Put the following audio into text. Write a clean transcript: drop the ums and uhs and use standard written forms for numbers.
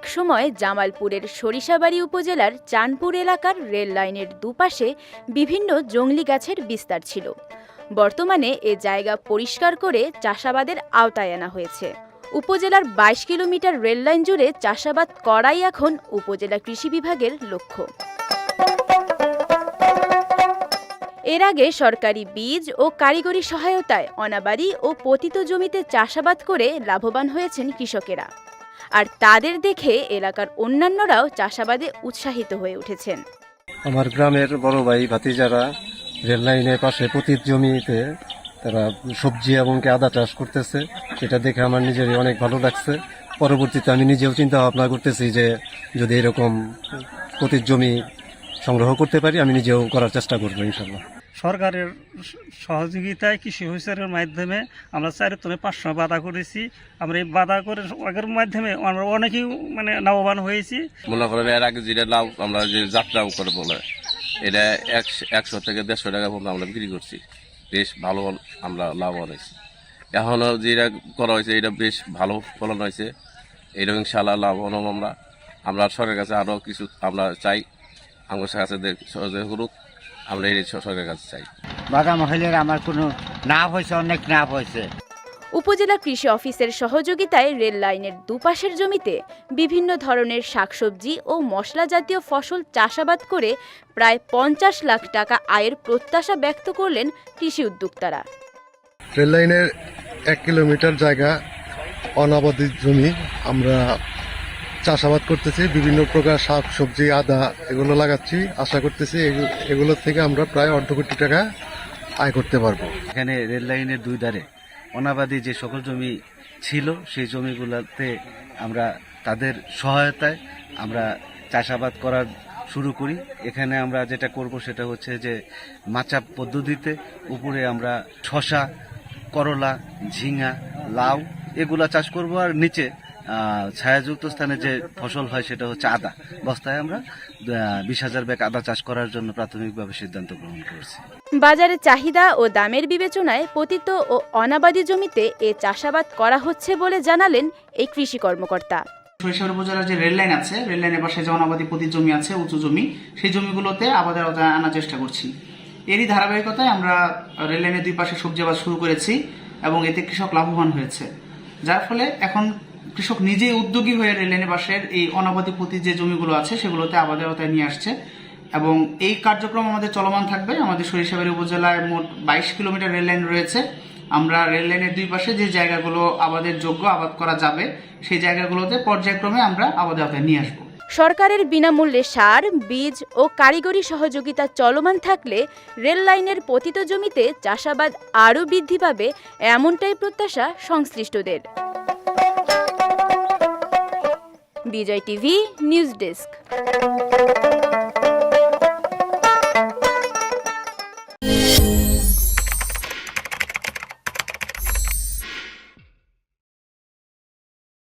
একসময় জামালপুরের সরিষাবাড়ী উপজেলার চাঁদপুর এলাকার রেল লাইনের দুপাশে বিভিন্ন জংলি গাছের বিস্তার ছিল। বর্তমানে এ জায়গা পরিষ্কার করে চাষাবাদের আওতায় আনা হয়েছে। উপজেলার ২২ কিলোমিটার রেল লাইন জুড়ে চাষাবাদ করাই এখন উপজেলা কৃষি বিভাগের লক্ষ্য। এর আগে সরকারি বীজ ও কারিগরি সহায়তায় অনাবাদি ও পতিত জমিতে চাষাবাদ করে লাভবান হয়েছেন কৃষকেরা। আর তাদের দেখে এলাকার অন্যান্যরাও চাষাবাদে উৎসাহিত হয়ে উঠেছেন। আমার গ্রামের বড় ভাই ভাতিজারা রেল লাইনের পাশে পতিত জমিতে তারা সবজি এবং আদা চাষ করতেছে, সেটা দেখে আমার নিজেরই অনেক ভালো লাগছে। পরবর্তীতে আমি নিজেও চিন্তা ভাবনা করতেছি যে যদি এরকম পতিত জমি সংগ্রহ করতে পারি আমি নিজেও করার চেষ্টা করবো ইনশাল্লাহ। সরকারের সহযোগিতায় কৃষি অফিসারের মাধ্যমে আমরা 4 টনে 500 বাধা করেছি। আমরা এই বাধা করে মাধ্যমে আমরা অনেকেই লাভবান হয়েছি। মনে করেন এর আগে যেটা লাভ আমরা যে যাত্রা করে বলে এটা 100 থেকে 150 টাকা পর্যন্ত আমরা বিক্রি করছি, বেশ ভালো আমরা লাভবান হয়েছি। এখনও যেটা করা হয়েছে এটা বেশ ভালো ফলন হয়েছে, এইরকম ইনশাআল্লাহ লাভবান আমরা সরকারের কাছে আরও কিছু আমরা চাই, আমার কাছে সহযোগিতা করুক, আমরা এই সরকারের কাছে চাই। বাদাম হইলে আমার কোনো লাভ হয়েছে, অনেক লাভ হয়েছে। উপজেলা কৃষি অফিসের সহযোগিতায় রেল লাইনের দুপাশের জমিতে বিভিন্ন ধরনের শাকসবজি ও মশলা জাতীয় ফসল চাষাবাদ করে প্রায় 50 লাখ টাকা আয়ের প্রত্যাশা ব্যক্ত করলেন কৃষি উদ্যোক্তারা। রেল লাইনের 1 কিলোমিটার জায়গা অনাবাদি জমি আমরা চাষাবাদ করতেছি, বিভিন্ন প্রকার শাক সবজি আদা এগুলো লাগাচ্ছি। আশা করতেছি এগুলো থেকে আমরা প্রায় 1.5 কোটি টাকা আয় করতে পারবো। এখানে রেল লাইনের 2 ধারে অনাবাদি যে সকল জমি ছিল সেই জমিগুলোতে আমরা তাদের সহায়তায় আমরা চাষাবাদ করার শুরু করি। এখানে আমরা যেটা করব সেটা হচ্ছে যে মাচা পদ্ধতিতে উপরে আমরা শসা, করলা, ঝিঙা, লাউ এগুলা চাষ করব, আর নিচে ছায়াযুক্ত স্থানে যে ফসল হয় সেটা হচ্ছে আদা। বস্তায় আমরা 20,000 ব্যাগ আদা চাষ করার জন্য প্রাথমিকভাবে সিদ্ধান্ত গ্রহণ করেছি। বাজারে চাহিদা ও দামের বিবেচনায় পতিত ও অনাবাদি জমিতে এ চাষাবাদ করা হচ্ছে বলে জানালেন এই কৃষি কর্মকর্তা। সরিষাবাড়ী উপজেলার যে রেল লাইন আছে, রেল লাইনের পাশে যে অনাবাদি পতিত জমি আছে, উঁচু জমি, সেই জমিগুলোতে আবাদের আওতায় আনার চেষ্টা করছি। এরই ধারাবাহিকতায় আমরা রেল লাইনের 2 পাশে সবজি আবাদ শুরু করেছি এবং এতে কৃষক লাভবান হয়েছে, যার ফলে এখন কৃষক নিজেই উদ্যোগী হয়ে রেল লাইনের পাশের এই অনাবাদি পতিত যে জমিগুলো আছে সেগুলোতে আবাদের আওতায় নিয়ে আসছে এবং এই কার্যক্রম আমাদের চলমান থাকবে। আমাদের সরিষাবাড়ী উপজেলায় মোট 22 কিলোমিটার রেল লাইন রয়েছে। আমরা রেল লাইনের 2 পাশে যে জায়গাগুলো আবাদের যোগ্য, আবাদ করা যাবে, সেই জায়গাগুলোতে পর্যায়ক্রমে আমরা আবাদের আওতায় নিয়ে আসবো। সরকারের বিনামূল্যে সার, বীজ ও কারিগরি সহযোগিতা চলমান থাকলে রেল লাইনের পতিত জমিতে চাষাবাদ আরও বৃদ্ধি পাবে, এমনটাই প্রত্যাশা সংশ্লিষ্টদের। বিজয় টিভি নিউজ ডেস্ক।